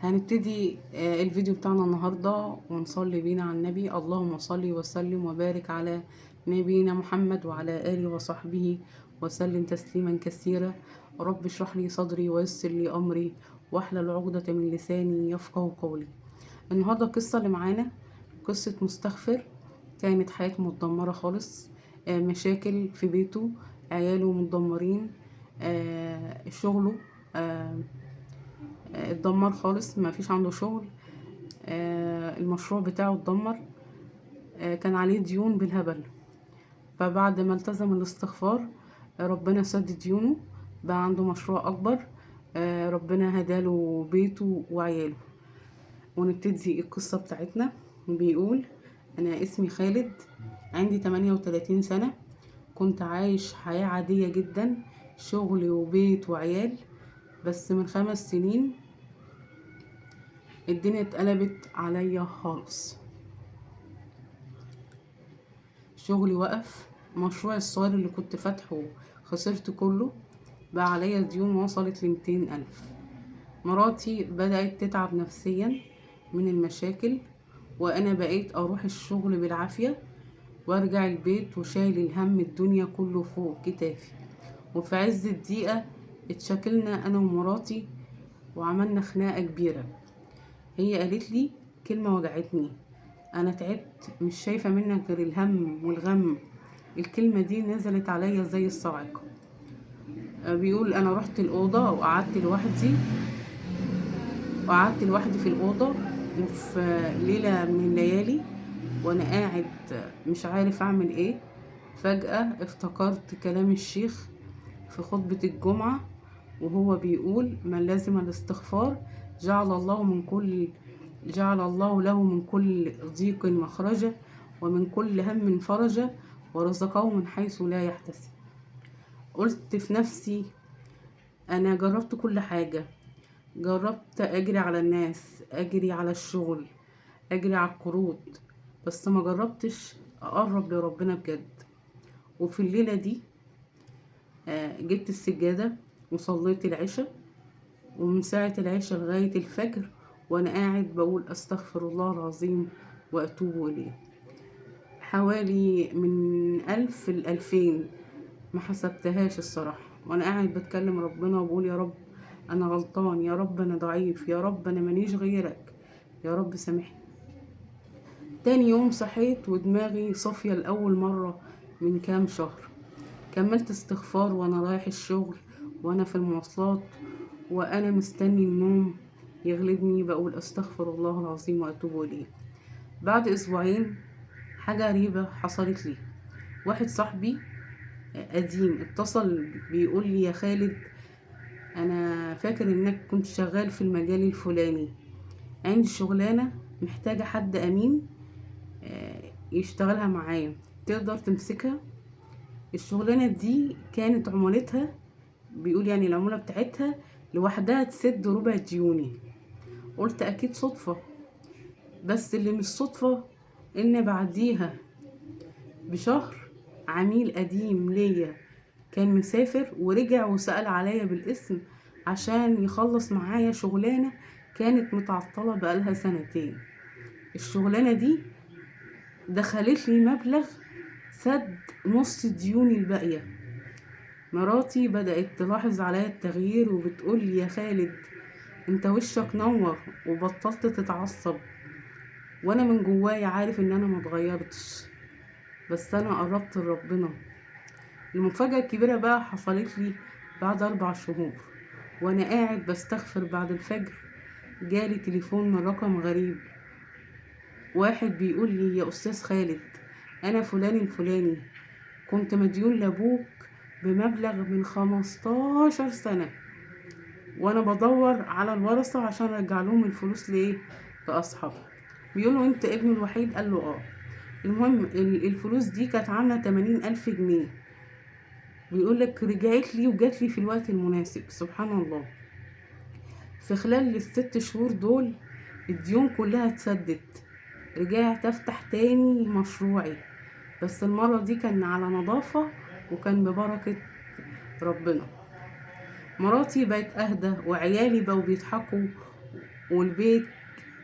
هنبتدي الفيديو بتاعنا النهاردة ونصلي بينا على النبي. اللهم صل وسلم وبارك على نبينا محمد وعلى آله وصحبه وسلم تسليما كثيرا. رب اشرح لي صدري ويسر لي أمري واحلل عقدة من لساني يفقه قولي. النهاردة القصة اللي معانا قصة مستغفر. كانت حياته متدمرة خالص، مشاكل في بيته، عياله متدمرين، شغله اتدمر خالص، ما فيش عنده شغل. المشروع بتاعه اتدمر. كان عليه ديون بالهبل. فبعد ما التزم الاستغفار ربنا سدد ديونه، بقى عنده مشروع اكبر. ربنا هداله بيته وعياله. ونبتدي القصة بتاعتنا. بيقول: انا اسمي خالد، عندي 38 سنة، كنت عايش حياة عادية جدا، شغل وبيت وعيال. بس من 5 سنين الدنيا اتقلبت عليا خالص. شغلي وقف، مشروع الصغير اللي كنت فاتحه خسرت كله، بقى عليا ديون وصلت ل200,000. مراتي بدأت تتعب نفسيا من المشاكل، وأنا بقيت أروح الشغل بالعافية وارجع البيت وشايل الهم الدنيا كله فوق كتافي. وفي عز الضيقة اتشكلنا أنا ومراتي وعملنا خناقة كبيرة. هي قالت لي كلمة وجعتني: انا تعبت، مش شايفة منك غير الهم والغم. الكلمة دي نزلت عليا زي الصاعقة. بيقول: انا رحت الأوضة وقعدت لوحدي في الأوضة، وفي ليلة من الليالي وانا قاعد مش عارف اعمل ايه، فجأة افتكرت كلام الشيخ في خطبة الجمعة، وهو بيقول: من لازم الاستغفار جعل الله له من كل ضيق مخرجا ومن كل هم فرجا ورزقه من حيث لا يحتسب. قلت في نفسي: انا جربت كل حاجة، جربت اجري على الناس، اجري على الشغل، اجري على القروض، بس ما جربتش اقرب لربنا بجد. وفي الليلة دي جبت السجادة وصليت العشاء، ومن ساعة العشاء لغاية الفجر وانا قاعد بقول استغفر الله العظيم واتوب اليه. حوالي من 1000 ل2000، ما حسبتهاش الصراحة، وانا قاعد بتكلم ربنا وبقول: يا رب انا غلطان، يا رب انا ضعيف، يا رب انا مانيش غيرك، يا رب سامحني. تاني يوم صحيت ودماغي صافية لأول مرة من كام شهر. كملت استغفار وانا رايح الشغل، وانا في المواصلات، وانا مستني النوم يغلبني بقول استغفر الله العظيم واتوب اليه. بعد اسبوعين حاجة غريبة حصلت لي. واحد صاحبي قديم اتصل بيقول لي: يا خالد، انا فاكر انك كنت شغال في المجال الفلاني، عندي شغلانة محتاجة حد امين يشتغلها معايا، تقدر تمسكها؟ الشغلانة دي كانت عمولتها، بيقول يعني العمولة بتاعتها لوحدها تسد ربع ديوني. قلت اكيد صدفة، بس اللي مش صدفة ان بعديها بشهر عميل قديم ليا كان مسافر ورجع وسأل عليا بالاسم عشان يخلص معايا شغلانة كانت متعطلة بقالها 2 سنين. الشغلانة دي دخلت لي مبلغ سد نص ديوني الباقية. مراتي بدأت تلاحظ عليا التغيير وبتقول لي: يا خالد، انت وشك نور وبطلت تتعصب. وانا من جوايا عارف ان انا متغيرتش، بس انا قربت لربنا. المفاجأة الكبيرة بقى حصلت لي بعد 4 شهور وانا قاعد بستغفر بعد الفجر. جالي تليفون من رقم غريب، واحد بيقول لي: يا استاذ خالد، انا فلان الفلاني، كنت مديون لابوك بمبلغ من 15 سنة، وانا بدور على الورثة عشان ارجع لهم الفلوس لاصحابها. بيقولوا: انت ابنه الوحيد؟ قال له: اه. المهم الفلوس دي كانت عاملة 80,000 جنيه. بيقول لك رجعت لي وجات لي في الوقت المناسب. سبحان الله، في خلال ال6 شهور دول الديون كلها اتسدت. رجعت افتح تاني مشروعي، بس المرة دي كان على نظافة وكان ببركة ربنا. مراتي بقت اهدى وعيالي بقوا بيضحكوا والبيت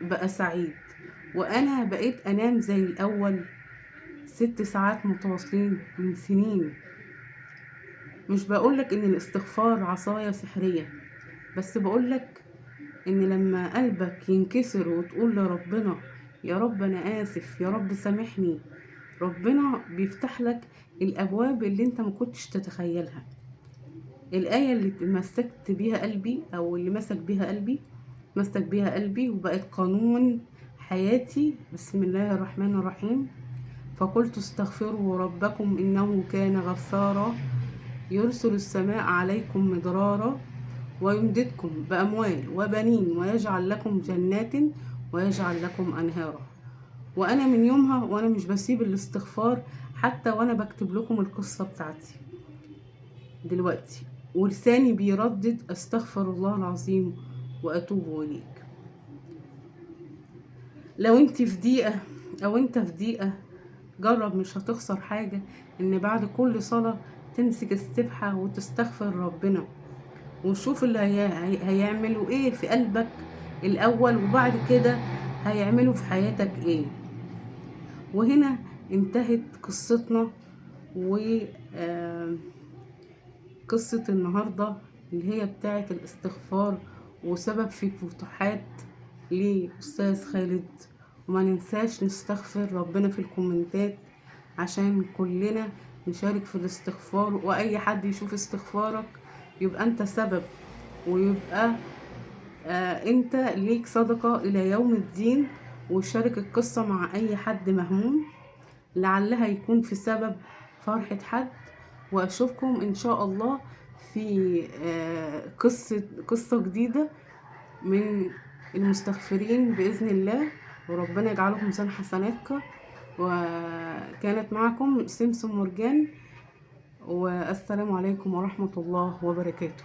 بقى سعيد، وانا بقيت انام زي الاول 6 ساعات متواصلين من سنين. مش بقولك ان الاستغفار عصاية سحرية، بس بقولك ان لما قلبك ينكسر وتقول لربنا يا رب انا اسف، يا رب سامحني، ربنا بيفتح لك الابواب اللي انت ما كنتش تتخيلها. الآية اللي مسكت بيها قلبي، او اللي مسك بيها قلبي وبقت قانون حياتي: بسم الله الرحمن الرحيم، فقلت استغفروا ربكم إنه كان غفارا يرسل السماء عليكم مدرارا ويمددكم بأموال وبنين ويجعل لكم جنات ويجعل لكم أنهارا. وأنا من يومها وأنا مش بسيب الاستغفار، حتى وأنا بكتب لكم القصة بتاعتي دلوقتي ولساني بيردد استغفر الله العظيم وأتوب إليك. لو انت في ضيقة أو انت في ضيقة، جرب، مش هتخسر حاجة، ان بعد كل صلاة تمسك السبحة وتستغفر ربنا، وشوف اللي هيعملوا ايه في قلبك الاول، وبعد كده هيعملوا في حياتك ايه. وهنا انتهت قصتنا، وقصة النهاردة اللي هي بتاعة الاستغفار وسبب في فتوحات لأستاذ خالد. وما ننساش نستغفر ربنا في الكومنتات عشان كلنا نشارك في الاستغفار، واي حد يشوف استغفارك يبقى انت سبب، ويبقى انت ليك صدقة الى يوم الدين. وشارك القصة مع اي حد مهموم، لعلها يكون في سبب فرحة حد. واشوفكم ان شاء الله في قصة جديدة من المستغفرين بإذن الله، وربنا يجعله في ميزان حسناتك. وكانت معكم سمسم مرجان، والسلام عليكم ورحمة الله وبركاته.